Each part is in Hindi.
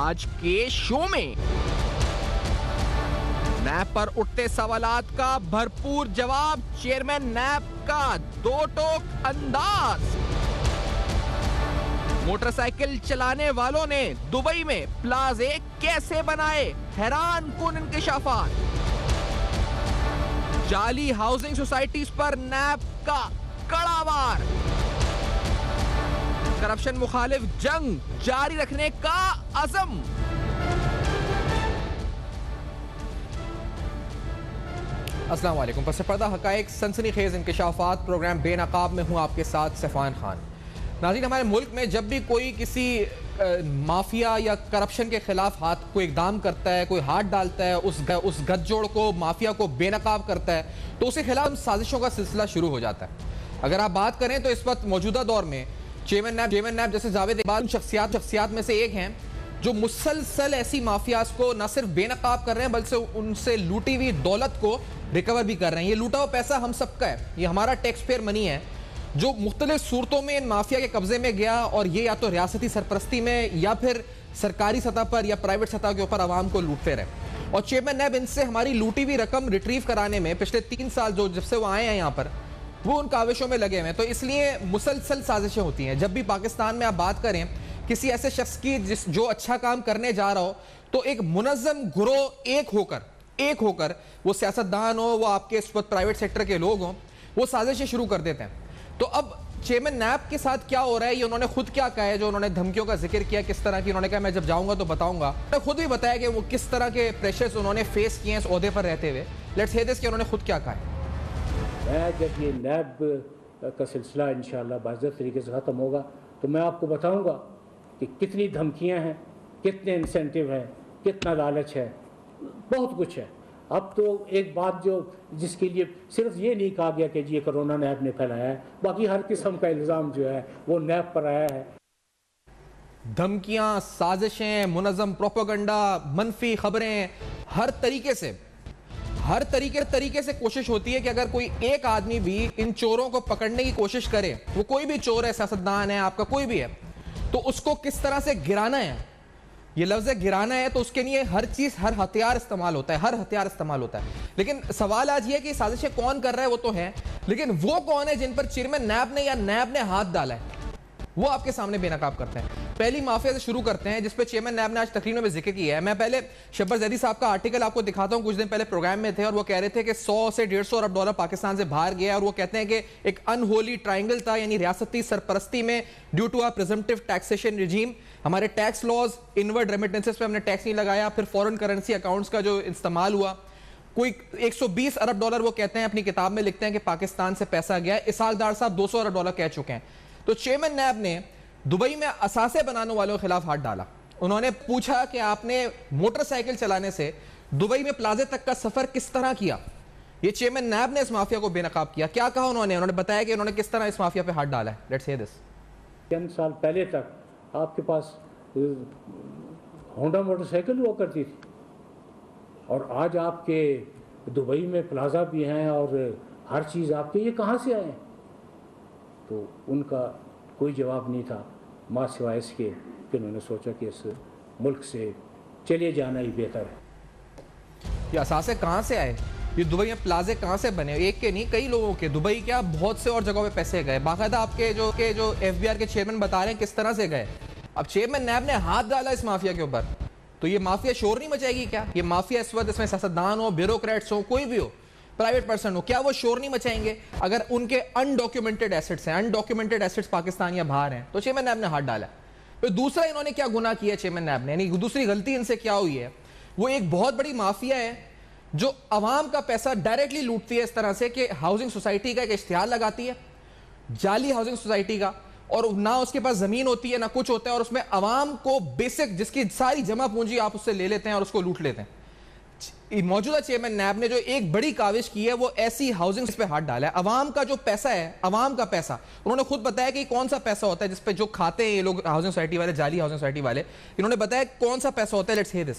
आज के शो में। नैब पर उठते सवालात का भरपूर जवाब, चेयरमैन नैब का दो टोक अंदाज। मोटरसाइकिल चलाने वालों ने दुबई में प्लाजे कैसे बनाए, हैरान कुन इंकशाफात। जाली हाउसिंग सोसाइटीज पर नैब का कड़ा वार। करप्शन मुखालिफ जंग जारी रखने का अज़म। अस्सलाम वालेकुम। पस पर्दा हकायक सनसनीखेज इंकशाफात प्रोग्राम बेनकाब में हूँ आपके साथ सफ़ान खान। नाज़रीन, हमारे मुल्क में जब भी कोई किसी माफिया या करप्शन के खिलाफ कोई इकदाम करता है, कोई हाथ डालता है, उस गठजोड़ को, माफिया को बेनकाब करता है, तो उसके खिलाफ साजिशों का सिलसिला शुरू हो जाता है। अगर आप बात करें तो इस वक्त मौजूदा दौर में चेयरमैन नैब जैसे जावेद इकबाल शख्सियात में से एक हैं जो मुसलसल ऐसी माफियाज को न सिर्फ बेनकाब कर रहे हैं बल्कि उनसे लूटी हुई दौलत को रिकवर भी कर रहे हैं। ये लूटा हुआ पैसा हम सबका है, ये हमारा टैक्स पेयर मनी है जो मुख्तलिफ सूरतों में इन माफिया के कब्जे में गया, और ये या तो रियासती सरपरस्ती में या फिर सरकारी सतह पर या प्राइवेट सतह के ऊपर आवाम को लूटते रहे। और चेयरमैन नैब इनसे हमारी लूटी हुई रकम रिट्रीव कराने में पिछले 3 साल जब से वो आए हैं यहाँ पर, वो उन काविशों में लगे हुए हैं। तो इसलिए मुसलसल साजिशें होती हैं। जब भी पाकिस्तान में आप बात करें किसी ऐसे शख्स की जो अच्छा काम करने जा रहा हो, तो एक मुनज़्ज़म गिरोह एक होकर वो सियासतदान हो, वो आपके इस वक्त प्राइवेट सेक्टर के लोग हों, वो साजिशें शुरू कर देते हैं। तो अब चेयरमैन नैब के साथ क्या हो रहा है, ये उन्होंने खुद क्या कहा है, जो उन्होंने धमकियों का जिक्र किया, किस तरह की उन्होंने कहा मैं जब जाऊंगा तो बताऊंगा। उन्होंने खुद भी बताया कि वो किस तरह के प्रेशर्स उन्होंने फेस किए हैं इस ओहदे पर रहते हुए। लेट्स हियर दिस कि उन्होंने खुद क्या कहा है। मैं जब ये नैब का सिलसिला इंशाअल्लाह बाज़ाब्ता तरीके से ख़त्म होगा तो मैं आपको बताऊंगा कि कितनी धमकियां हैं, कितने इंसेंटिव हैं, कितना लालच है, बहुत कुछ है। अब तो एक बात जिसके लिए सिर्फ ये नहीं कहा गया कि ये कोरोना नैब ने फैलाया है, बाकी हर किस्म का इल्ज़ाम जो है वो नैब पर आया है। धमकियां, साजिशें, मुनज़्ज़म प्रोपेगेंडा, मनफी खबरें, हर तरीके से कोशिश होती है कि अगर कोई एक आदमी भी इन चोरों को पकड़ने की कोशिश करे, वो कोई भी चोर है, सियासतदान है, आपका कोई भी है, तो उसको किस तरह से गिराना है। ये लफ्ज़ गिराना है तो उसके लिए हर हथियार इस्तेमाल होता है। लेकिन सवाल आज ये कि साजिशें कौन कर रहा है वो तो है, लेकिन वो कौन है जिन पर चेयरमैन नैब ने हाथ डाला है, वो आपके सामने बेनकाब करते हैं। पहली माफिया से शुरू करते हैं जिस पे चेयरमैन नैब ने आज तकरीर में जिक्र किया है। मैं पहले शब्बर जैदी साहब का आर्टिकल आपको दिखाता हूं। कुछ दिन पहले प्रोग्राम में थे और वो कह रहे थे कि 100 से 150 अरब डॉलर पाकिस्तान से बाहर गया, और वो कहते हैं कि एक अनहोली ट्राइंगल था, यानी रियासती सरपरस्ती में due to a presumptive taxation regime, हमारे टैक्स लॉज, इनवर्ड रेमिटेंसेस पे हमने टैक्स नहीं लगाया, फिर फॉरेन करेंसी अकाउंट्स का जो इस्तेमाल हुआ, कोई 120 अरब डॉलर वो कहते हैं, अपनी किताब में लिखते हैं कि पाकिस्तान से पैसा गया। इसहाकदार साहब 200 अरब डॉलर कह चुके हैं। तो चेयरमैन नैब ने दुबई में असासे बनाने वालों के खिलाफ हाथ डाला। उन्होंने पूछा कि आपने मोटरसाइकिल चलाने से दुबई में प्लाजे तक का सफर किस तरह किया। ये चेयरमैन नैब ने इस माफिया को बेनकाब किया। क्या कहा उन्होंने बताया कि उन्होंने किस तरह इस माफिया पे हाथ डाला है। Let's hear this. चंद साल पहले तक आपके पास होंडा मोटरसाइकिल हुआ करती थी, और आज आपके दुबई में प्लाजा भी हैं और हर चीज़ आपके, ये कहाँ से आए? तो उनका कोई जवाब नहीं था माँ सिवाय इसके कि उन्होंने सोचा कि इस मुल्क से चले जाना ही बेहतर है। ये असासे कहाँ से आए? ये दुबई में प्लाजे कहाँ से बने? एक के नहीं, कई लोगों के, दुबई क्या बहुत से और जगहों पे पैसे गए। बाकायदा आपके जो FBI के चेयरमैन बता रहे हैं किस तरह से गए। अब चेयरमैन नैब ने हाथ डाला इस माफिया के ऊपर, तो ये माफिया शोर नहीं मचाएगी क्या? ये माफिया इस वक्त इसमें सियासतदान हो, ब्यूरोक्रेट्स हो, कोई भी हो, प्राइवेट पर्सन हो, क्या वो शोर नहीं मचाएंगे अगर उनके अनडॉक्यूमेंटेड एसेट्स हैं? अनडॉक्यूमेंटेड एसेट्स पाकिस्तान या बाहर हैं, तो चेयरमैन नैब ने हाथ डाला। फिर दूसरा इन्होंने क्या गुनाह किया चेयरमैन नैब ने, यानी दूसरी गलती इनसे क्या हुई है? वो एक बहुत बड़ी माफिया है जो अवाम का पैसा डायरेक्टली लूटती है इस तरह से कि हाउसिंग सोसाइटी का एक इश्तिहार लगाती है, जाली हाउसिंग सोसाइटी का, और ना उसके पास जमीन होती है ना कुछ होता है, और उसमें अवाम को बेसिक जिसकी सारी जमा पूंजी आप उससे ले लेते हैं और उसको लूट लेते हैं। मौजूदा चेयरमैन नैब ने जो एक बड़ी काविश की है वो ऐसी हाउसिंग पे हाथ डाला है। अवाम का जो पैसा है, अवाम का पैसा, उन्होंने खुद बताया कि कौन सा पैसा होता है जिसपे जो खाते हैं ये लोग हाउसिंग सोसाइटी वाले, जाली हाउसिंग सोसाइटी वाले, इन्होंने बताया कौन सा पैसा होता है। Let's hear this.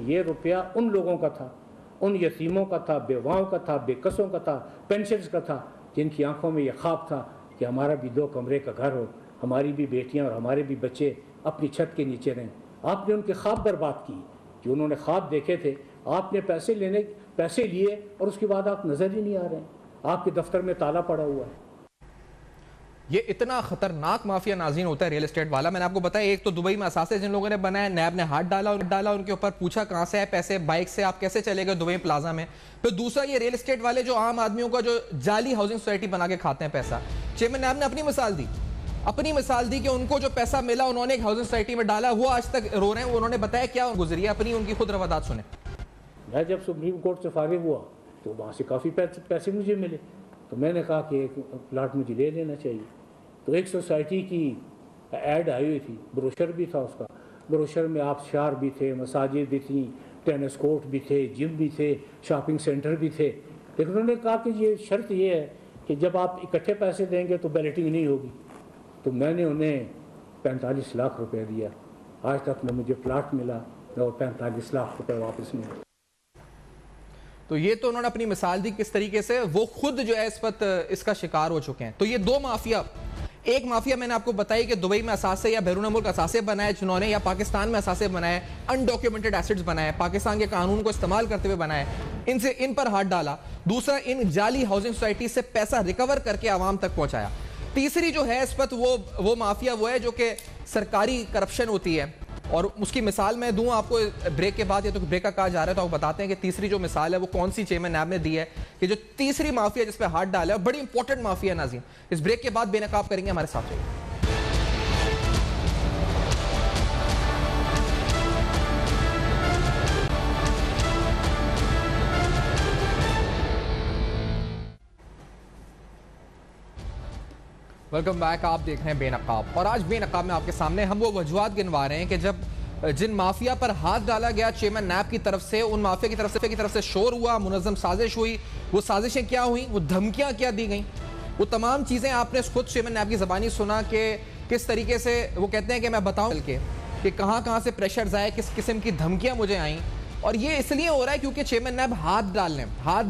ये रुपया उन लोगों का था, उन यतीमों का था, बेवाओं का था, बेकसों का था, पेंशनर्स का था, जिनकी आंखों में यह ख्वाब था कि हमारा भी 2 कमरे का घर हो, हमारी भी बेटियां और हमारे भी बच्चे अपनी छत के नीचे रहें। आपने उनके ख्वाब बर्बाद किए, जो उन्होंने ख्वाब देखे थे। आपने पैसे लिए और उसके बाद आप नज़र ही नहीं आ रहे हैं, आपके दफ्तर में ताला पड़ा हुआ है। ये इतना खतरनाक माफिया नाज़रीन होता है रियल एस्टेट वाला। मैंने आपको बताया, एक तो दुबई में असासे जिन लोगों ने बनाया, नैब ने हाथ डाला उनके ऊपर, पूछा कहां से है पैसे, बाइक से आप कैसे चले गए दुबई प्लाजा में। फिर दूसरा ये रियल एस्टेट वाले जो आम आदमियों का जो जाली हाउसिंग सोसाइटी बना के खाते हैं पैसा। चेयरमैन नैब ने अपनी मिसाल दी कि उनको जो पैसा मिला उन्होंने एक हाउसिंग सोसाइटी में डाला, वो आज तक रो रहे हैं। उन्होंने बताया क्या गुजरी है अपनी, उनकी खुद रवादात सुने। मैं जब सुप्रीम कोर्ट से फारिग हुआ तो वहाँ से काफ़ी पैसे मुझे मिले, तो मैंने कहा कि एक प्लाट मुझे ले लेना चाहिए। तो एक सोसाइटी की ऐड आई हुई थी, ब्रोशर भी था उसका। ब्रोशर में आबशार भी थे, मसाजिद भी थी, टेनिस कोर्ट भी थे, जिम भी थे, शॉपिंग सेंटर भी थे। लेकिन उन्होंने कहा कि ये शर्त ये है कि जब आप इकट्ठे पैसे देंगे तो बैलेटिंग नहीं होगी। तो मैंने उन्हें 45 लाख रुपए दिया। आज तक न मुझे प्लाट मिला और 45 लाख रुपए वापस नहीं। तो ये तो उन्होंने अपनी मिसाल दी किस तरीके से वो खुद जो है इस वक्त इसका शिकार हो चुके हैं। तो ये दो माफिया, एक माफिया मैंने आपको बताई कि दुबई में असासे या बैरून मुल्क असासे बनाए जिन्होंने, या पाकिस्तान में असासे बनाए, अनडॉक्यूमेंटेड एसेट्स बनाए, पाकिस्तान के कानून को इस्तेमाल करते हुए बनाए, इन पर हाथ डाला। दूसरा, इन जाली हाउसिंग सोसाइटी से पैसा रिकवर करके आवाम तक पहुंचाया। तीसरी जो है इस वक्त वो माफिया वो है जो कि सरकारी करप्शन होती है, और उसकी मिसाल मैं दूं आपको ब्रेक के बाद, या तो ब्रेक का कहा जा रहा है तो आपको बताते हैं कि तीसरी जो मिसाल है वो कौन सी चेयरमैन नैब ने दी है कि जो तीसरी माफिया जिस पे हाथ डाला है, बड़ी इंपॉर्टेंट माफिया नाज़रीन। इस ब्रेक के बाद बेनकाब करेंगे, हमारे साथ रहिए। वेलकम बैक, आप देख रहे हैं बेनकाब। और आज बेनकाब में आपके सामने हम वो वजूहात गिनवा रहे हैं कि जब जिन माफिया पर हाथ डाला गया चेयरमैन नैब की तरफ से, उन माफिया की तरफ से शोर हुआ, मुनज़्ज़म साजिश हुई। वो साजिशें क्या हुई, वो धमकियां क्या दी गई, वो तमाम चीज़ें आपने खुद चेयरमैन नैब की ज़बानी सुना कि किस तरीके से वो कहते हैं कि मैं बताऊं कि कहाँ से प्रेशर्स आए, किस किस्म की धमकियां मुझे आई। और ये इसलिए हो रहा है क्योंकि चेयरमैन नैब हाथ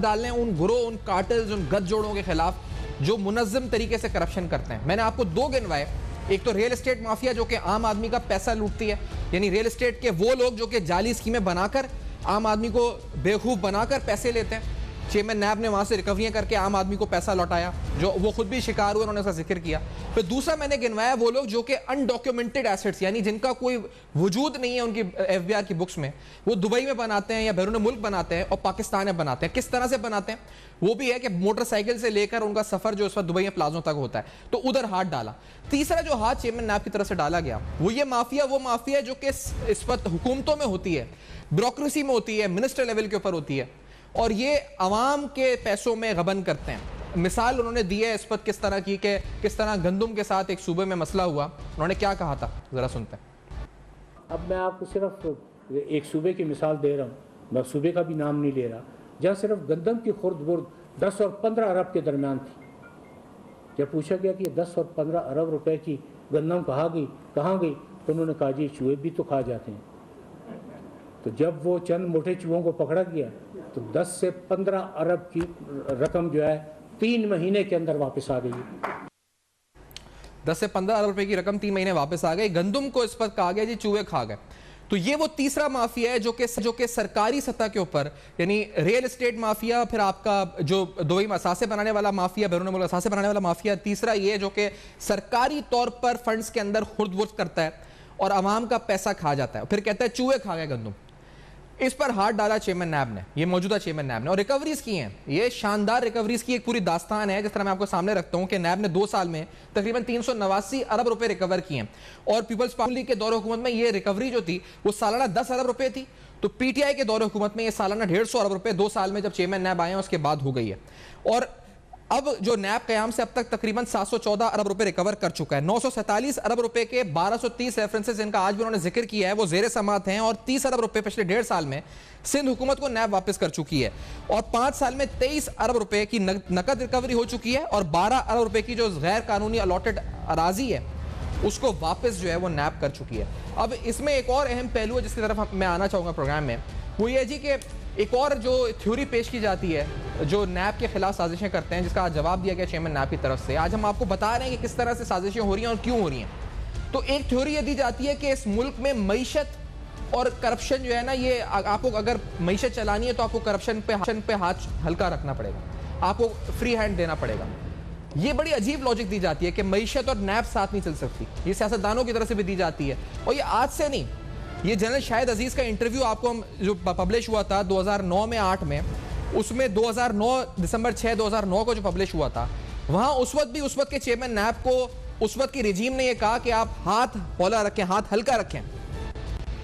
डाल लें उन गुरों, उन कार्टेल्स, उन गठजोड़ों के खिलाफ जो मुनज़्ज़म तरीके से करप्शन करते हैं। मैंने आपको दो गिनवाए, एक तो रियल एस्टेट माफिया जो कि आम आदमी का पैसा लूटती है, यानी रियल एस्टेट के वो लोग जो कि जाली स्कीमें बनाकर आम आदमी को बेवकूफ़ बनाकर पैसे लेते हैं। चेयरमैन नैब ने वहाँ से रिकवरियाँ करके आम आदमी को पैसा लौटाया, जो वो खुद भी शिकार हुए, उन्होंने उसका जिक्र किया। फिर दूसरा मैंने गिनवाया वो लोग जो कि अनडॉक्यूमेंटेड एसेट्स, यानी जिनका कोई वजूद नहीं है उनकी FBI की बुक्स में, वो दुबई में बनाते हैं या बैरून मुल्क बनाते हैं और पाकिस्तान में बनाते हैं। किस तरह से बनाते हैं वो भी है कि मोटरसाइकिल से लेकर उनका सफर जो इस वक्त दुबई में प्लाजों तक होता है, तो उधर हाथ डाला। तीसरा जो हाथ चेयरमैन नैब की तरफ से डाला गया वो माफिया जो कि इस वक्त हुकूमतों में होती है, ब्यूरोक्रेसी में होती है, मिनिस्टर लेवल के ऊपर होती है, और ये अवाम के पैसों में गबन करते हैं। मिसाल उन्होंने दी है इस वक्त किस तरह की कि किस तरह गंदुम के साथ एक सूबे में मसला हुआ, उन्होंने क्या कहा था, जरा सुनते हैं। अब मैं आपको सिर्फ एक सूबे की मिसाल दे रहा हूँ, मैं सूबे का भी नाम नहीं ले रहा, जहाँ सिर्फ गंदम की खुर्द-बुर्द 10 और 15 अरब के दरमियान थी। जब पूछा गया कि 10 और 15 अरब रुपए की गंदम कहाँ गई, तो उन्होंने कहा जी चूहे भी तो खा जाते हैं। तो जब वो चंद मोटे चूहों को पकड़ा गया तो 10 से 15 अरब की रकम जो है 3 महीने के अंदर वापस आ गई। 10 से 15 अरब रुपए की रकम 3 महीने वापस आ गई। गंदुम को इस पर कहा गया जी चूहे खा गए। तो ये वो तीसरा माफिया है जो कि सरकारी सतह के ऊपर, यानी रियल एस्टेट माफिया, फिर आपका जो दुबई में असासे बनाने वाला माफिया, बैरून मुल्क असासे बनाने वाला माफिया, तीसरा ये जो कि सरकारी तौर पर फंड्स के अंदर खुर्द-बुर्द करता है और आवाम का पैसा खा जाता है, फिर कहता है चूहे खा गए गंदुम। इस पर हाथ डाला चेयरमैन नैब ने, ये मौजूदा चेयरमैन नैब ने, और रिकवरीज की हैं। ये शानदार रिकवरीज की एक पूरी दास्तान है, जिस तरह मैं आपको सामने रखता हूं कि नैब ने 2 साल में तकरीबन 389 अरब रुपए रिकवर किए हैं, और पीपल्स पार्टी लीग के दौर हुकूमत में ये रिकवरी जो थी वो सालाना 10 अरब रुपए थी। तो PTI के दौर हुकूमत में ये सालाना 150 अरब रुपए 2 साल में जब चेयरमैन नैब आए हैं उसके बाद हो गई है। और अब जो नैब कयाम से अब तक तकरीबन 714 अरब रुपए रिकवर कर चुका है। 947 अरब रुपए के 1230 रेफरेंसेस जिनका आज भी उन्होंने जिक्र किया है वो जेर समात हैं, और 30 अरब रुपए पिछले 1.5 साल में सिंध हुकूमत को नैब वापस कर चुकी है, और 5 साल में 23 अरब रुपए की नकद रिकवरी हो चुकी है, और 12 अरब रुपए की जो गैर कानूनी अलॉटेड अराजी है उसको वापस जो है वो नैब कर चुकी है। अब इसमें एक और अहम पहलू है जिसकी तरफ मैं आना चाहूँगा प्रोग्राम में, वो ये जी कि एक और जो थ्योरी पेश की जाती है जो नैब के खिलाफ साजिशें करते हैं, जिसका जवाब दिया गया चेयरमैन नैब की तरफ से। आज हम आपको बता रहे हैं कि किस तरह से साजिशें हो रही हैं और क्यों हो रही हैं। तो एक थ्योरी ये दी जाती है कि इस मुल्क में मईशत और करप्शन जो है ना, ये आपको अगर मईशत चलानी है तो आपको करप्शन पे हाथ हल्का रखना पड़ेगा, आपको फ्री हैंड देना पड़ेगा। ये बड़ी अजीब लॉजिक दी जाती है कि मईशत और नैब साथ नहीं चल सकती, ये सियासतदानों की तरफ से भी दी जाती है। और ये आज से नहीं, ये जनरल शाहिद अजीज का इंटरव्यू आपको जो पब्लिश हुआ था 2009 में 8 में, उसमें 2009 दिसंबर 6 2009 को जो पब्लिश हुआ था, वहां उस वक्त के चेयरमैन नैब को उस वक्त की रिजीम ने यह कहा कि आप हाथ हौला रखें, हाथ हल्का रखें।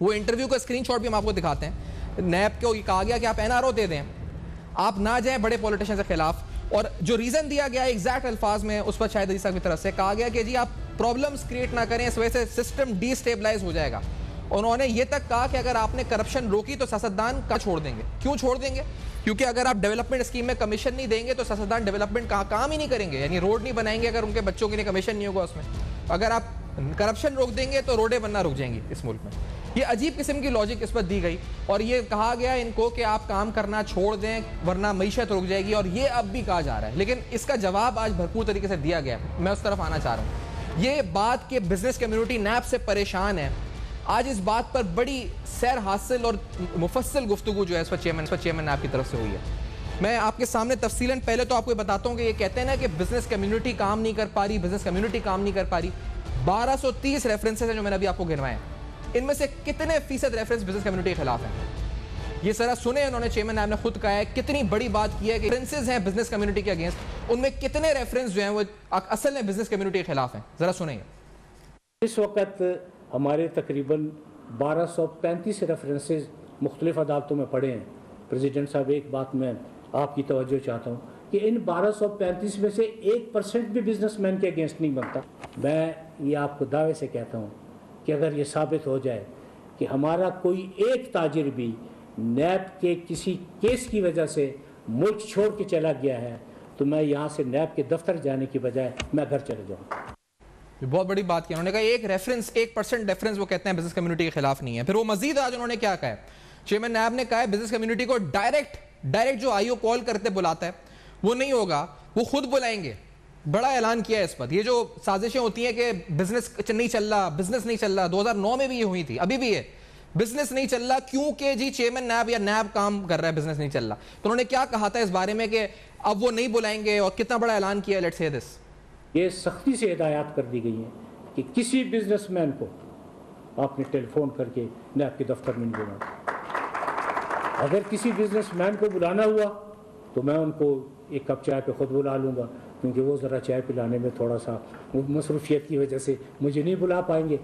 वो इंटरव्यू का स्क्रीनशॉट भी हम आपको दिखाते हैं। नैब को कहा गया कि आप एनआरओ दे दें, आप ना जाएं बड़े पॉलिटिशियन के खिलाफ। और जो रीजन दिया गया एग्जैक्ट अल्फाज में उस पर शायद की तरफ से कहा गया कि जी आप प्रॉब्लम्स क्रिएट ना करें, इस वजह से सिस्टम डिस्टेबलाइज हो जाएगा। उन्होंने ये तक कहा कि अगर आपने करप्शन रोकी तो सियासतदान का छोड़ देंगे। क्यों छोड़ देंगे? क्योंकि अगर आप डेवलपमेंट स्कीम में कमीशन नहीं देंगे तो सियासतदान डेवलपमेंट का काम ही नहीं करेंगे, यानी रोड नहीं बनाएंगे अगर उनके बच्चों के लिए कमीशन नहीं होगा उसमें। अगर आप करप्शन रोक देंगे तो रोडें बनना रुक जाएंगी इस मुल्क में। ये अजीब किस्म की लॉजिक इस पर दी गई और ये कहा गया इनको कि आप काम करना छोड़ दें वरना मईशत रुक जाएगी, और ये अब भी कहा जा रहा है। लेकिन इसका जवाब आज भरपूर तरीके से दिया गया, मैं उस तरफ आना चाह रहा हूँ। ये बात कि बिजनेस कम्युनिटी नैब से परेशान है, आज इस बात पर बड़ी सैर हासिल और मुफस्सल गुफ्तगू जो है इस पर चेयरमैन नैब की तरफ से हुई है। मैं आपके सामने तफसीलन पहले तो आपको बताता हूँ कि ये कहते हैं ना कि बिजनेस कम्युनिटी काम नहीं कर पा रही, बिजनेस कम्युनिटी काम नहीं कर पा रही। 1230 रेफरेंसेस हैं जो मैंने अभी आपको गिनवाए हैं, इनमें से कितने फीसद रेफरेंस बिजनेस कम्युनिटी के खिलाफ हैं? ये जरा सुने, उन्होंने चेयरमैन नैब ने खुद कहा है, कितनी बड़ी बात की है कि रेफरेंसेस हैं बिजनेस कम्युनिटी के अगेंस्ट, उनमें कितने रेफरेंस जो हैं वो असल में बिजनेस कम्युनिटी के खिलाफ हैं। जरा सुनिए। इस वक्त हमारे तकरीबन 1235 रेफरेंसेस मुख्तलिफ अदालतों में पड़े हैं। प्रेसिडेंट साहब, एक बात मैं आपकी तवज्जो चाहता हूँ कि इन 1235 में से 1% भी बिजनेसमैन के अगेंस्ट नहीं बनता। मैं ये आपको दावे से कहता हूँ कि अगर ये साबित हो जाए कि हमारा कोई एक ताजिर भी नैब के किसी केस की वजह से मुल्क छोड़ के चला गया है तो मैं यहाँ से नैब के दफ्तर जाने की बजाय मैं घर चले जाऊँ। बहुत बड़ी बात की उन्होंने कहा, एक रेफरेंस 1% रेफरेंस वो कहते हैं बिजनेस कम्युनिटी के खिलाफ नहीं है। फिर वो मजीद आज उन्होंने क्या कहा है, चेयरमैन नैब ने कहा है बिजनेस कम्युनिटी को डायरेक्ट जो आईओ कॉल करते बुलाता है वो नहीं होगा, वो खुद बुलाएंगे। बड़ा ऐलान किया है इस पर। ये जो साजिशें होती हैं कि बिजनेस नहीं चल रहा, 2009 में भी ये हुई थी, अभी भी है बिजनेस नहीं चल रहा क्योंकि जी चेयरमैन नैब या नैब काम कर रहा है, बिजनेस नहीं चल रहा। तो उन्होंने क्या कहा था इस बारे में कि अब वो नहीं बुलाएंगे और कितना बड़ा ऐलान किया, लेट्स से दिस। ये सख्ती से हिदायत कर दी गई है कि किसी बिजनेसमैन को आपने टेलीफोन करके नैब के दफ्तर में नहीं बुलाना। अगर किसी बिजनेसमैन को बुलाना हुआ तो मैं उनको एक कप चाय पे खुद बुला लूँगा, क्योंकि वो ज़रा चाय पिलाने में थोड़ा सा मसरूफियत की वजह से मुझे नहीं बुला पाएंगे।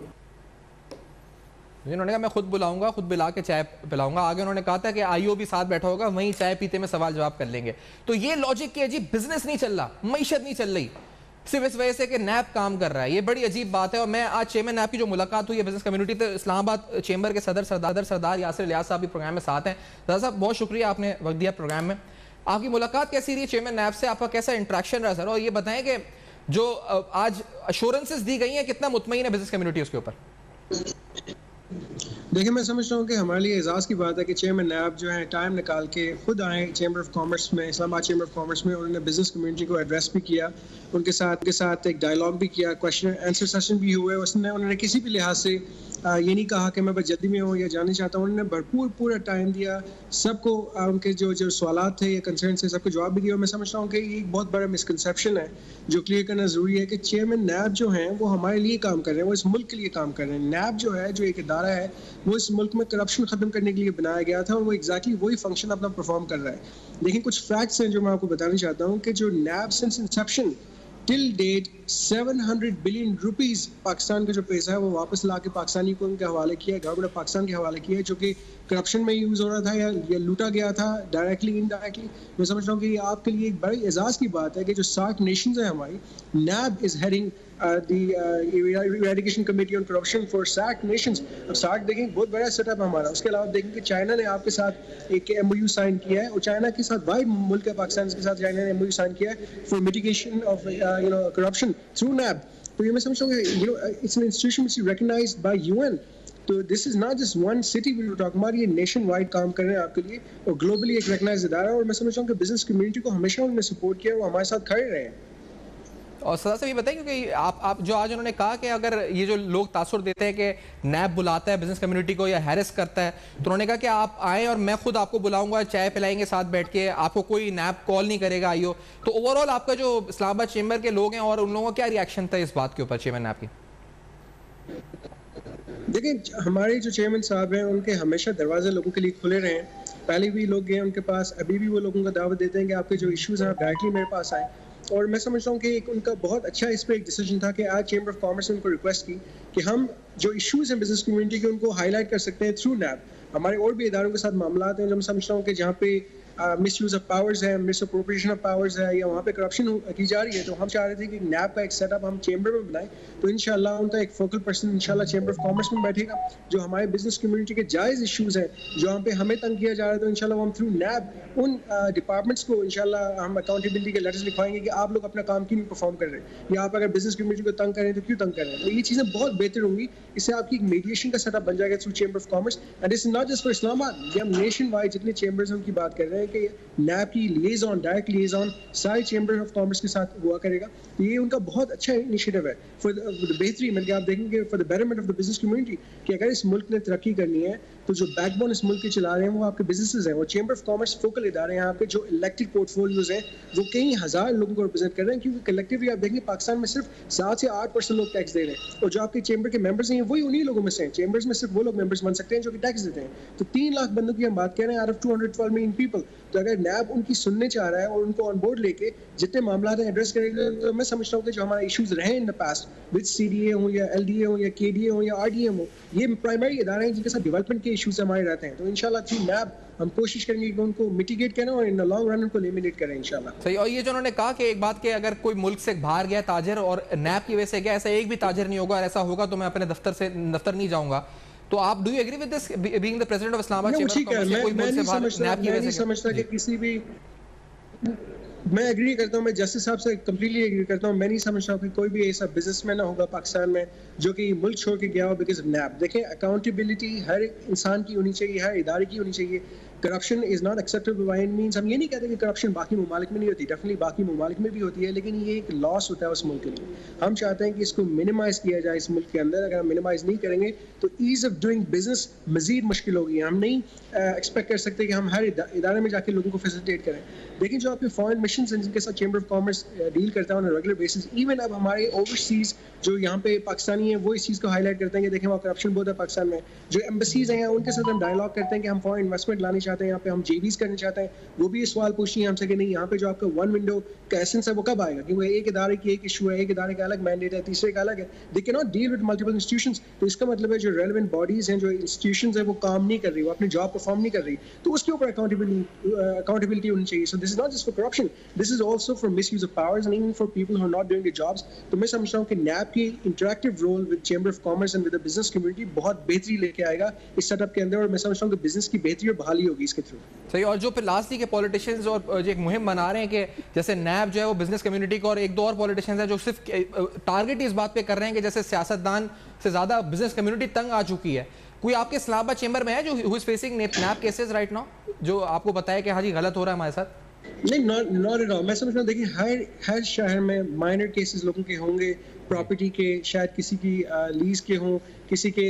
उन्होंने कहा मैं खुद बुलाऊंगा, खुद बुला के चाय पिलाऊंगा। आगे उन्होंने कहा था कि आईओ भी साथ बैठा होगा, वहीं चाय पीते में सवाल जवाब कर लेंगे। तो ये लॉजिक है जी, बिजनेस नहीं चल रहा, मईशत नहीं चल रही, सिर्फ इस वजह से कि नैब काम कर रहा है। ये बड़ी अजीब बात है। और मैं आज चेयरमैन नैब की जो मुलाकात हुई है बिजनेस कम्युनिटी, तो इस्लामाबाद चेंबर के सदर सरदार यासिर इलियास साहब भी प्रोग्राम में साथ हैं। सरदार साहब, बहुत शुक्रिया आपने वक्त दिया प्रोग्राम में। आपकी मुलाकात कैसी रही चेयरमैन नैब से, आपका कैसा इंटरेक्शन रहा सर? और ये बताएं कि जो आज अश्योरेंसेस दी गई हैं, कितना मुतमईन है बिजनेस कम्युनिटी उसके ऊपर? देखिए, मैं समझता हूँ कि हमारे लिए एजाज़ की बात है कि चेयरमैन नैब जो है टाइम निकाल के खुद आए चेंबर ऑफ कॉमर्स में, इस्लामाबाद चेंबर ऑफ कॉमर्स में। उन्होंने बिजनेस कम्युनिटी को एड्रेस भी किया, उनके साथ एक डायलॉग भी किया, क्वेश्चन आंसर सेशन भी हुए। उन्होंने किसी भी लिहाज से ये नहीं कहा कि मैं बस जल्दी में हूँ या जाना चाहता हूँ। उन्होंने भरपूर पूरा टाइम दिया सबको, उनके जो सवालात थे या कंसर्न थे सबको जवाब भी दिया। और मैं समझता हूँ कि ये एक बहुत बड़ा मिसकंसेप्शन है जो क्लियर करना ज़रूरी है कि चेयरमैन नैब जो हैं वो हमारे लिए काम कर रहे हैं, वो इस मुल्क के लिए काम कर रहे हैं। नैब जो है, जो एक इदारा है, वो इस मुल्क में करप्शन ख़त्म करने के लिए बनाया गया था और वो एग्जैक्टली वही फंक्शन अपना परफॉर्म कर रहा है। लेकिन कुछ फैक्ट्स हैं जो मैं आपको बताना चाहता हूँ कि जो NAB since inception till date 700 billion rupees Pakistan का जो पैसा है वो वापस ला के पाकिस्तानी को उनके हवाले किया है, गवर्नमेंट ऑफ पाकिस्तान के हवाले किया है, जो कि करप्शन में यूज़ हो रहा था या लूटा गया था डायरेक्टली इनडायरेक्टली। मैं समझता हूँ कि आपके लिए एक बड़ी एजाज़ की बात है कि जो सार्क नेशंस है हमारी, NAB is heading eradication committee on corruption for SAARC nations. अब सार्क देखेंगे बहुत बड़ा सेटअप है हमारा। उसके अलावा देखेंगे चाइना ने आपके साथ एक MOU साइन किया है और चाइना के साथ भाई मुल्क है पाकिस्तान के साथ चाइना ने MOU साइन किया है for mitigation of corruption through NAB. तो ये मैं समझता हूँ कि it's an institution which is recognised by UN। तो this is not just one city we talk about, ये नेशन वाइड काम कर रहे हैं आपके लिए और ग्लोबली एक रिकॉग्नाइज्ड इदारा है। और मैं समझता हूँ कि बिजनेस कम्युनिटी को हमेशा उन्होंने सपोर्ट किया, वो हमारे साथ खड़े रहे हैं। और सदा से भी बताएं, क्योंकि आप जो आज उन्होंने कहा कि अगर ये जो लोग तासुर देते हैं कि नैब बुलाता है बिजनेस कम्युनिटी को या हैरेस करता है, तो उन्होंने कहा कि आप आएँ और मैं खुद आपको बुलाऊंगा, चाय पिलाएंगे साथ बैठ के, आपको कोई नैब कॉल नहीं करेगा आइयो। तो ओवरऑल आपका जो इस्लामाबाद चेंबर के लोग हैं और उन लोगों का क्या रिएक्शन था इस बात के ऊपर चेयरमैन नैब की? देखिए, हमारे जो चेयरमैन साहब हैं उनके हमेशा दरवाजे लोगों के लिए खुले रहे हैं। पहले भी लोग गए उनके पास, अभी भी वो लोगों को दावत देते हैं कि आपके जो इश्यूज़ हैं आप डायरेक्टली मेरे पास आएँ। और मैं समझता हूँ कि एक उनका बहुत अच्छा इस पर एक डिसीजन था कि आज चेंबर ऑफ कॉमर्स ने उनको रिक्वेस्ट की कि हम जो इश्यूज़ हैं बिजनेस कम्युनिटी के उनको हाईलाइट कर सकते हैं थ्रू नैब। हमारे और भी इदारों के साथ मामला हैं जो मैं समझता हूँ कि जहाँ पे मिस यूज़ ऑफ पावर्स है, मिस अप्रोप्रिएशन ऑफ पावर्स है या वहाँ पे करप्शन की जा रही है, तो हम चाह रहे थे कि नैब का एक सेटअप हम चेंबर में बनाएं। तो इंशाल्लाह उनका एक फोकल पर्सन इंशाल्लाह चेंबर ऑफ कॉमर्स में बैठेगा, जो हमारे बिजनेस कम्युनिटी के जायज़ इश्यूज़ हैं जो वहाँ पे हमें तंग किया जा रहा है, तो इंशाल्लाह हम थ्रू नैब उन डिपार्टमेंट्स को इंशाल्लाह हम अकाउंटेबिलिटी के लेटर्स लिखवाएंगे कि आप लोग अपना काम क्यों नहीं परफॉर्म कर रहे हैं, या आप अगर बिजनेस कम्युनिटी को तंग करें तो क्यों तंग कर रहे हैं। तो ये चीज़ें बहुत बेहतर होंगी, इससे आपकी एक मीडिएशन का सेटअप बन जाएगा through chamber of commerce. And this is not just for Islamabad, ये हम नेशन वाइड जितने चेंबर्स हैं उनकी बात कर रहे हैं कि नैब की लिएजॉन, डायरेक्ट लिएजॉन सारे चेंबर ऑफ कॉमर्स के साथ हुआ करेगा। तो ये उनका बहुत अच्छा इनिशिएटिव है फॉर द बेहतरी, मतलब आप देखेंगे for the betterment of the business community कि अगर इस मुल्क ने तरक्की करनी है तो जो बैकबोन इस मुल्क के चला रहे हैं वो आपके बिजनेसेस हैं। और चेंबर ऑफ कॉमर्स फोकल इदारे हैं यहाँ पे, जो इलेक्टेड पोर्टफोलियोज हैं वो कई हज़ार लोगों को रिप्रेजेंट कर रहे हैं, क्योंकि कलेक्टिवली आप देखेंगे पाकिस्तान में सिर्फ 7 से 8% लोग टैक्स दे रहे हैं, और जो आपके चेंबर के मेंबर्स हैं वही उन्हीं लोगों में से हैं। चेंबर्स में सिर्फ वो लोग मेंबर्स बन सकते हैं जो कि टैक्स देते हैं। तो 3 लाख बंदों की हम बात कर रहे हैं आउट ऑफ 212 मिलियन पीपल। तो अगर नैब उनकी सुनने चाह रहा है और उनको ऑन बोर्ड लेके जितने मामला हैं एड्रेस करेंगे, तो मैं समझता हूँ कि जो हमारे इश्यूज रहे in the past with CDA हो या LDA हो या KDA हो या RDM हो, ये प्राइमरी इदारे हैं जिनके साथ डेवलपमेंट के इश्यूज हमारे रहते हैं। तो इंशाल्लाह थ्रू नैब हम कोशिश करेंगे कि उनको मिटिगेट करें और इन द लॉन्ग रन उनको एलिमिनेट करें इंशाल्लाह। सही। और ये जो उन्होंने कहा कि एक बात कि अगर कोई मुल्क से बाहर गया ताजर और नैब की वजह से गया, ऐसा एक भी ताजर नहीं होगा, और ऐसा होगा तो मैं अपने दफ्तर नहीं जाऊंगा। तो आप do you agree with this being the president of Islamabad chamber of commerce? कोई मुल्क से बाहर नैब की वजह से समझता कि किसी भी, मैं एग्री करता हूँ, मैं जस्टिस साहब से कम्प्लीटली एग्री करता हूँ। मैं नहीं समझता कि कोई भी ऐसा बिजनेसमैन ना होगा पाकिस्तान में जो कि मुल्क छोड़ के गया हो बिकॉज ऑफ नैब। देखें, अकाउंटेबिलिटी हर इंसान की होनी चाहिए, हर इदारे की होनी चाहिए। Corruption is not acceptable by any means. हम ये नहीं कहते कि करप्शन बाकी ममालिक में नहीं होती, डेफिनेटली बाकी ममालिक में भी होती है, लेकिन ये एक लॉस होता है उस मुल्क के लिए। हम चाहते हैं कि इसको मिनिमाइज़ किया जाए इस मुल्क के अंदर। अगर हम मिनिमाइज़ नहीं करेंगे तो ईज़ ऑफ डूइंग बिजनेस मज़ीद मुश्किल होगी। हम नहीं एक्सपेक्ट कर सकते कि हम हर इदारे में जाके लोगों को फैसिलिटेट करें। देखिए, जो आपके फॉरेन मिशन हैं जिनके साथ चेंबर ऑफ कॉमर्स डील करता है ऑन रेगुलर बेसिस, इवन अब हमारे ओवरसीज़ जो यहाँ पे पाकिस्तानी हैं वो इस चीज़ को हाईलाइट करते हैं कि देखें वहाँ करप्शन बहुत है पाकिस्तान में। जो एम्बेसीज़ हैं उनके साथ हम डायलॉग करते हैं कि हम फॉरेन इन्वेस्टमेंट लानी चाहते हैं, यहाँ पे हम JVs करना चाहते हैं, वो भी ये सवाल पूछती हैं हमसे कि नहीं, यहाँ पे जो आपका 1 विंडो का एसेंस है वो कब आएगा, क्योंकि एक इदारे की एक इशू है, एक इदारे का अलग मैंडेट है, तीसरे का अलग है। They can not deal with multiple institutions. तो इसका मतलब है जो रेलेवेंट बॉडीज हैं, जो इंस्टीट्यूशंस हैं, वो काम नहीं कर रही, वो अपनी जॉब परफॉर्म नहीं कर रही, तो उसके ऊपर अकाउंटेबिलिटी होनी चाहिए। So this is not just for corruption, this is also for misuse of powers and even for people who are not doing the jobs. तो मैं समझता हूँ कि नैब की interactive role with chamber of commerce and with the business community बहुत बेहतरी लेके आएगा इस सेटअप के अंदर, और मैं समझता हूँ कि बिजनेस की बेहतरी और बहाली होगी इसके थ्रू। सही। और जो फिर लास्ट के पॉलिटिशियंस और जो एक मुहिम बना रहे हैं कि जैसे नैब जो है वो बिजनेस कम्युनिटी को, और एक दो और पॉलिटिशियंस हैं जो सिर्फ टारगेट इस बात पे कर रहे हैं कि जैसे सियासतदान से ज़्यादा बिजनेस कम्युनिटी तंग आ चुकी है। कोई आपके इस्लामाबाद चेंबर में है जो who is facing NAB cases right now, जो आपको बताया कि हाँ जी गलत हो रहा है हमारे साथ? नहीं, नॉट एट ऑल। मैं समझता हूँ, देखिए हर शहर में माइनर केसेस लोगों के होंगे, प्रॉपर्टी के, शायद किसी की लीज के हों, किसी के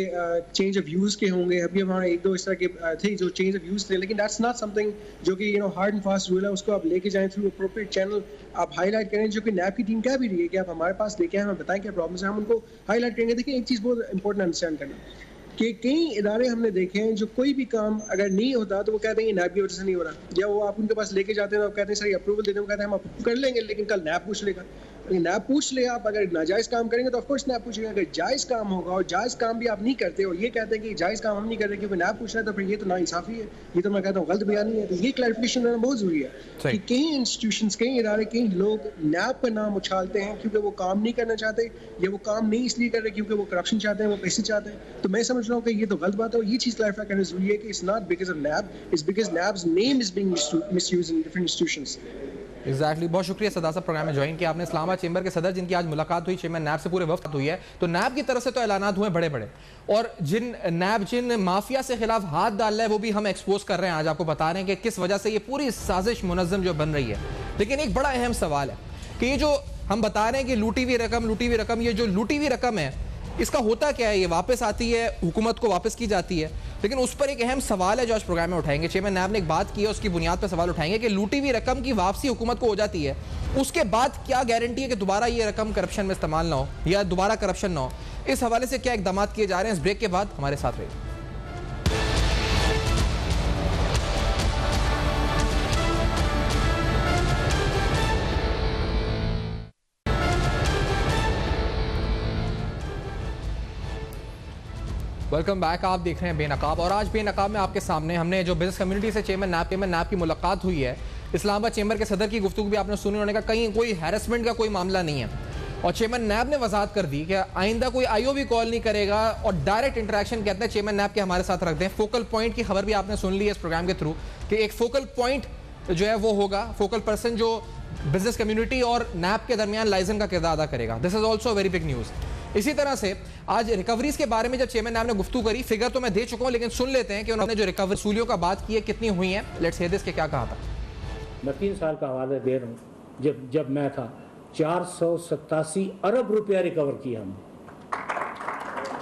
चेंज ऑफ यूज़ के होंगे। अभी हमारे 1-2 इस तरह के थे जो चेंज ऑफ यूज़ थे, लेकिन दैट्स नॉट समथिंग जो कि हार्ड एंड फास्ट रूल है। उसको आप लेके जाएं थ्रू अप्रोप्रिएट चैनल, आप हाईलाइट करें, जो कि नैब की टीम कह भी रही है कि आप हमारे पास लेके आए, हमें बताएं क्या प्रॉब्लम्स हैं, हम उनको हाईलाइट करेंगे। देखिए, एक चीज़ बहुत इंपॉर्टेंट अंडरस्टैंड करना कि कई इदारे हमने देखे हैं जो कोई भी काम अगर नहीं होता तो वो कहते हैं ये नैब की वजह से नहीं हो रहा, या वो आप उनके पास लेके जाते हैं तो आप कहते हैं सर ये अप्रूवल देते हैं, वो कहते हैं हम अप्रूव कर लेंगे लेकिन कल नैब पूछ लेगा। नैब पूछ ले, आप अगर नाजायज़ काम करेंगे तो ऑफकोर्स नैब पूछेगा। अगर जायज़ काम होगा और जायज़ काम भी आप नहीं करते और ये कहते हैं कि जायज़ काम हम नहीं कर रहे क्योंकि नैब पूछ रहा है, तो फिर ये तो नाइंसाफ़ी है, ये तो मैं कहता हूँ गलत बयानी है। तो ये क्लैरिफिकेशन करना बहुत ज़रूरी है कि कई इंस्टीट्यूशंस, कई इदारे, कई लोग नैब का नाम उछालते हैं क्योंकि वो काम नहीं करना चाहते, या वो काम नहीं इसलिए कर रहे क्योंकि वो करप्शन चाहते हैं, वो पैसे चाहते हैं। तो मैं समझ रहा हूँ कि ये तो गलत बात है, और ये चीज़ क्लैरिफाई करना ज़रूरी है कि it's not because of NAB, it's because NAB's name is being misused in different institutions. Exactly. बहुत शुक्रिया सदा साहब प्रोग्राम में ज्वाइन किया आपने। इस्लामाबाद चेंबर के सदर जिनकी आज मुलाकात हुई चेयरमैन नैब से पूरे वक्त हुई है, तो नैब की तरफ से तो ऐलानात हुए बड़े बड़े, और जिन माफिया से खिलाफ हाथ डाल रहा है वो भी हम एक्सपोज कर रहे हैं, आज आपको बता रहे हैं कि किस वजह से ये पूरी साजिश मुनज़्ज़म जो बन रही है। लेकिन एक बड़ा अहम सवाल है कि ये जो हम बता रहे हैं कि लूटी हुई रकम, ये जो लूटी हुई रकम है इसका होता क्या है? ये वापस आती है, हुकूमत को वापस की जाती है, लेकिन उस पर एक अहम सवाल है जो आज प्रोग्राम में उठाएंगे। चेयरमैन नैब ने एक बात की है, उसकी बुनियाद पर सवाल उठाएंगे कि लूटी हुई रकम की वापसी हुकूमत को हो जाती है, उसके बाद क्या गारंटी है कि दोबारा ये रकम करप्शन में इस्तेमाल ना हो या दोबारा करप्शन ना हो? इस हवाले से क्या इकदाम किए जा रहे हैं, इस ब्रेक के बाद हमारे साथ रहिए। वेलकम बैक, आप देख रहे हैं बेनकाब। और आज बेनकाब में आपके सामने हमने जो बिजनेस कम्युनिटी से चेयरमैन नैब की मुलाकात हुई है, इस्लामाबाद चेंबर के सदर की गुफ्तगू भी आपने सुनी, उन्होंने कहा कहीं कोई हैरेसमेंट का कोई मामला नहीं है। और चेयरमैन नैब ने वजाहत कर दी कि आइंदा कोई आईओ भी कॉल नहीं करेगा और डायरेक्ट इंटरेक्शन कहते हैं चेयरमैन नैब के हमारे साथ रख दें। फोकल पॉइंट की खबर भी आपने सुन ली है इस प्रोग्राम के थ्रू कि एक फोकल पॉइंट जो है वो होगा, फोकल पर्सन जो बिजनेस कम्युनिटी और नैब के दरमियान लाइजन का किरदार अदा करेगा। This is also very big news. इसी तरह से आज रिकवरीज के बारे में जब चेयरमैन नैब ने गुफ्तगू करी, फिगर तो मैं दे चुका हूं, लेकिन सुन लेते हैं कि उन्होंने जो रिकवरी वसूलियों का बात की है कितनी हुई है। लेट्स हियर दिस के क्या कहा था। मैं 3 साल का हवाला दे रहा हूँ। जब मैं था 487 अरब रुपया रिकवर किया हमने।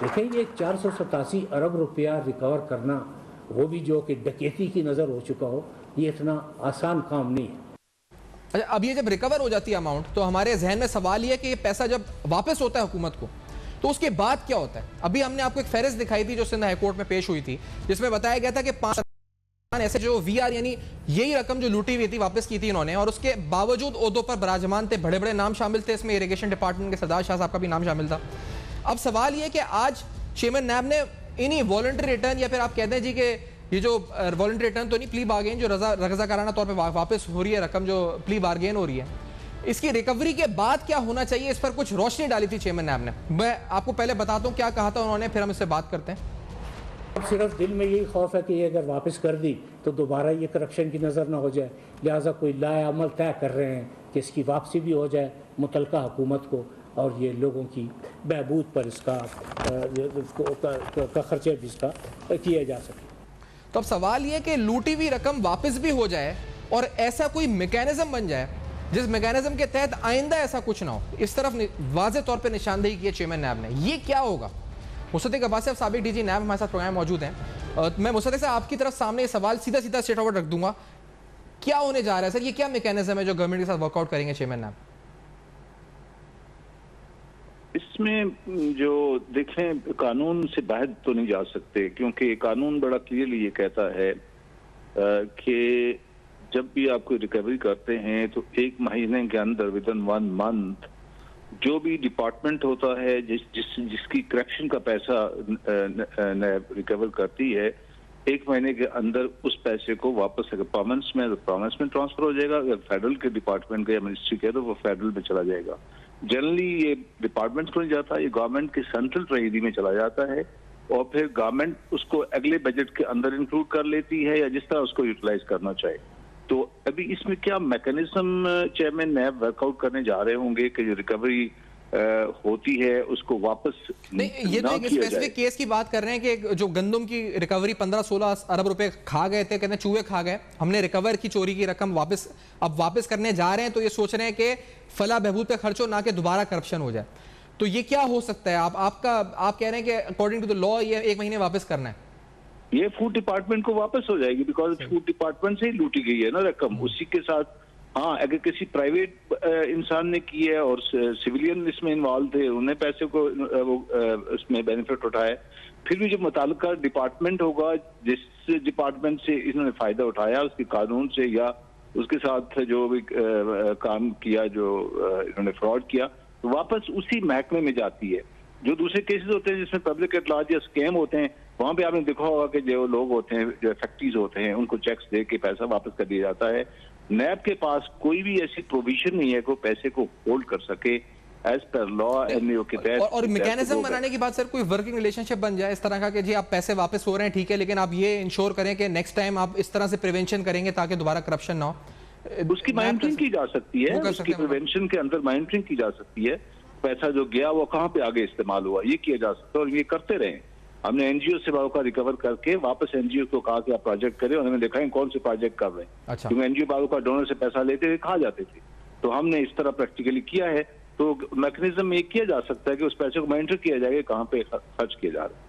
देखें, ये 487 अरब रुपया रिकवर करना, वो भी जो कि डकैती की नज़र हो चुका हो, ये इतना आसान काम नहीं है। अच्छा, अब ये जब रिकवर हो जाती है अमाउंट, तो हमारे जहन में सवाल ये है कि ये पैसा जब वापस होता है हुकूमत को, तो उसके बाद क्या होता है? अभी हमने आपको एक फहरिस्त दिखाई थी जो सिंध हाईकोर्ट में पेश हुई थी, जिसमें बताया गया था कि 5 ऐसे जो वीआर यानी यही रकम जो लूटी हुई थी वापस की थी इन्होंने, और उसके बावजूद ओहदों पर बराजमान थे, बड़े बड़े नाम शामिल थे, इसमें इरिगेशन डिपार्टमेंट के सरदार शाह साहब का भी नाम शामिल था। अब सवाल ये कि आज चेयरमैन नैब ने इन्हीं वॉलंटरी रिटर्न, या फिर आप कहते हैं जी कि ये जो वॉलंटरी रिटर्न तो नहीं, प्ली बार्गेन जो रजाकाराना तौर पे वापस हो रही है रकम, जो प्ली बार्गेन हो रही है, इसकी रिकवरी के बाद क्या होना चाहिए, इस पर कुछ रोशनी डाली थी चेयरमैन नैब ने। मैं आपको पहले बताता हूँ क्या कहा था उन्होंने, फिर हम इससे बात करते हैं। अब सिर्फ दिल में यही खौफ है कि ये अगर वापस कर दी तो दोबारा ये करप्शन की नज़र ना हो जाए, लिहाजा कोई लाएअमल तय कर रहे हैं कि इसकी वापसी भी हो जाए मुतलका हुकूमत को, और ये लोगों की बहबूद पर इसका खर्चे भी इसका किया जा सके। तो अब सवाल ये कि लूटी हुई रकम वापस भी हो जाए और ऐसा कोई मैकेनिज्म बन जाए जिस मैकेनिज्म के तहत आइंदा ऐसा कुछ ना हो, इस तरफ वाज़ेह तौर पे निशानदेही की है चेयरमैन नैब ने। ये क्या होगा? मुसद्दिक अब्बास साहब, साबिक डीजी नैब हमारे साथ प्रोग्राम मौजूद हैं। मैं मुसद्दिक साहब आपकी तरफ सामने ये सवाल सीधा सीधा स्ट्रेट फॉरवर्ड रख दूंगा, क्या होने जा रहा है सर? ये क्या मैकेनिज्म है जो गवर्नमेंट के साथ वर्कआउट करेंगे चेयरमैन नैब? इसमें जो देखें, कानून से बाहर तो नहीं जा सकते, क्योंकि कानून बड़ा क्लियरली ये कहता है कि जब भी आप कोई रिकवरी करते हैं तो 1 महीने के अंदर विदिन 1 मंथ जो भी डिपार्टमेंट होता है जिसकी करप्शन का पैसा रिकवर करती है, 1 महीने के अंदर उस पैसे को वापस, अगर प्रोविंस में तो प्रोविंस में ट्रांसफर हो जाएगा, अगर फेडरल के डिपार्टमेंट का या मिनिस्ट्री का तो वो फेडरल में चला जाएगा। जनरली ये डिपार्टमेंट को नहीं जाता, ये गवर्नमेंट के सेंट्रल ट्रेजरी में चला जाता है, और फिर गवर्नमेंट उसको अगले बजट के अंदर इंक्लूड कर लेती है, या जिस तरह उसको यूटिलाइज करना चाहे। तो अभी इसमें क्या मैकेनिज्म चेयरमैन नैब वर्कआउट करने जा रहे होंगे कि जो रिकवरी होती है उसको वापस नहीं, ये तो एक स्पेसिफिक केस की बात कर रहे हैं कि जो गंदम की रिकवरी 15-16 अरब रुपए खा गए थे, कहते हैं चूहे खा गए, हमने रिकवर की चोरी की रकम अब वापस करने जा रहे हैं, तो ये सोच रहे हैं कि फला बहबूद पे खर्च हो, ना कि दोबारा करप्शन हो जाए। तो ये क्या हो सकता है? आप कह रहे हैं कि अकॉर्डिंग टू द लॉ ये 1 महीने वापस करना है, ये फूड डिपार्टमेंट को वापस हो जाएगी, बिकॉज फूड डिपार्टमेंट से ही लूटी गई है ना रकम, उसी के साथ। हाँ, अगर किसी प्राइवेट इंसान ने की है और सिविलियन इसमें इन्वॉल्व थे, उन्हें पैसे को उसमें बेनिफिट उठाए, फिर भी जो मुताल्लिका डिपार्टमेंट होगा जिस डिपार्टमेंट से इन्होंने फायदा उठाया उसके कानून से या उसके साथ जो भी काम किया, जो इन्होंने फ्रॉड किया, तो वापस उसी महकमे में जाती है। जो दूसरे केसेस होते हैं जिसमें पब्लिक एट लार्ज या स्कैम होते हैं, वहां पे आपने देखा होगा कि जो लोग होते हैं, जो फैक्ट्रीज होते हैं, उनको चेक्स दे के पैसा वापस कर दिया जाता है। नैब के पास कोई भी ऐसी प्रोविजन नहीं है कि पैसे को होल्ड कर सके एज पर लॉ एमओ के तहत। और मैकेनिज्म बनाने की बात सर, कोई वर्किंग रिलेशनशिप बन जाए इस तरह का कि जी आप पैसे वापस हो रहे हैं, ठीक है, लेकिन आप ये इंश्योर करें कि नेक्स्ट टाइम आप इस तरह से प्रिवेंशन करेंगे ताकि दोबारा करप्शन ना हो। उसकी मॉनिटरिंग की जा सकती है, उसकी प्रिवेंशन के अंदर मॉनिटरिंग की जा सकती है, पैसा जो गया वो कहाँ पे आगे इस्तेमाल हुआ ये किया जा सकता है, और ये करते रहे। हमने एनजीओ से का रिकवर करके वापस एनजीओ को कहा कि आप प्रोजेक्ट करें, उन्होंने देखा है कौन से प्रोजेक्ट कर रहे हैं। अच्छा। क्योंकि एनजीओ का डोनर से पैसा लेते हुए कहा जाते थे, तो हमने इस तरह प्रैक्टिकली किया है। तो मैकेनिज्म ये किया जा सकता है कि उस पैसे को मॉनिटर किया जाएगा कहाँ पे खर्च किया जा रहा है।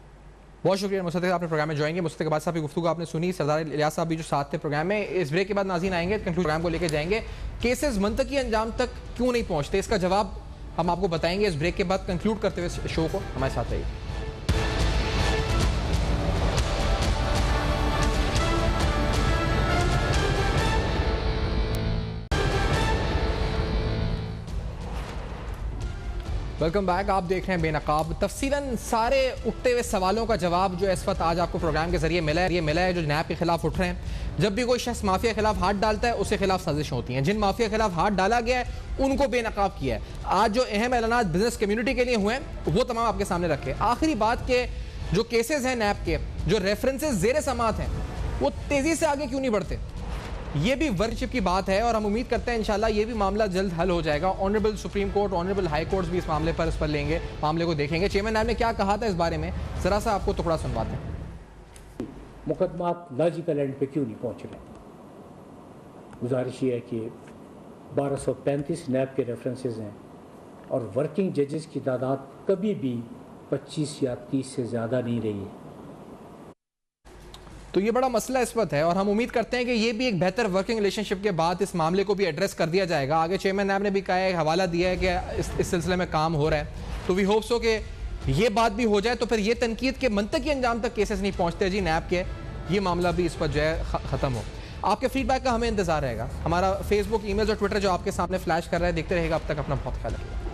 बहुत शुक्रिया मुस्तफ़ा, आपने प्रोग्राम में ज्वाइन किया। मुस्तफ़ा के बाद साहब की गुफ्तगू आपने सुनी, सरदार इलियास साहब भी जो साथ थे प्रोग्राम में। इस ब्रेक के बाद नाज़रीन आएंगे, कंक्लूड प्रोग्राम को लेकर जाएंगे। केसेस मंतकी अंजाम तक क्यों नहीं पहुंचते, इसका जवाब हम आपको बताएंगे इस ब्रेक के बाद। कंक्लूड करते हुए शो को हमारे साथ रहिए। वेलकम बैक, आप देख रहे हैं बेनकाब। तफसीलन सारे उठते हुए सवालों का जवाब जो इस वक्त आज आपको प्रोग्राम के जरिए मिला है, ये मिला है जो नैब के खिलाफ उठ रहे हैं। जब भी कोई शख्स माफिया के खिलाफ हाथ डालता है उसके खिलाफ साजिश होती हैं। जिन माफिया के खिलाफ हाथ डाला गया है उनको बेनकाब किया है। आज जो अहम ऐलानात बिजनेस कम्युनिटी के लिए हुए हैं वो तमाम आपके सामने रखे। आखिरी बात के जो केसेस हैं नैब के, जो रेफरेंसेस जेर समात हैं, वो तेजी से आगे क्यों नहीं बढ़ते, ये भी वर्कशिप की बात है। और हम उम्मीद करते हैं इंशाल्लाह ये भी मामला जल्द हल हो जाएगा। Honourable supreme court, honourable high court भी इस मामले पर लेंगे, मामले को देखेंगे। चेयरमैन नैब ने क्या कहा था इस बारे में, जरा सा आपको टुकड़ा सुनवाते हैं। मुकदमात लॉजिकल एंड पे क्यों नहीं पहुंच रहे? गुजारिश ये है कि 1235 नैब के रेफरेंसेस हैं और वर्किंग जजेस की तादाद कभी भी 25 या 30 से ज़्यादा नहीं रही है। तो ये बड़ा मसला इस वक्त है और हम उम्मीद करते हैं कि ये भी एक बेहतर वर्किंग रिलेशनशिप के बाद इस मामले को भी एड्रेस कर दिया जाएगा। आगे चेयरमैन नैब ने भी कहा है, हवाला दिया है कि इस सिलसिले में काम हो रहा है। तो वी होप सो कि ये बात भी हो जाए तो फिर ये तनकीद के मंतकी अंजाम तक केसेस नहीं पहुंचते जी नैब के, ये मामला भी इस पर जो है ख़त्म हो। आपके फीडबैक का हमें इंतजार रहेगा। हमारा फेसबुक, ईमेल और ट्विटर जो आपके सामने फ्लैश कर रहा है, देखते रहेगा। अब तक अपना बहुत ख्याल रखिएगा।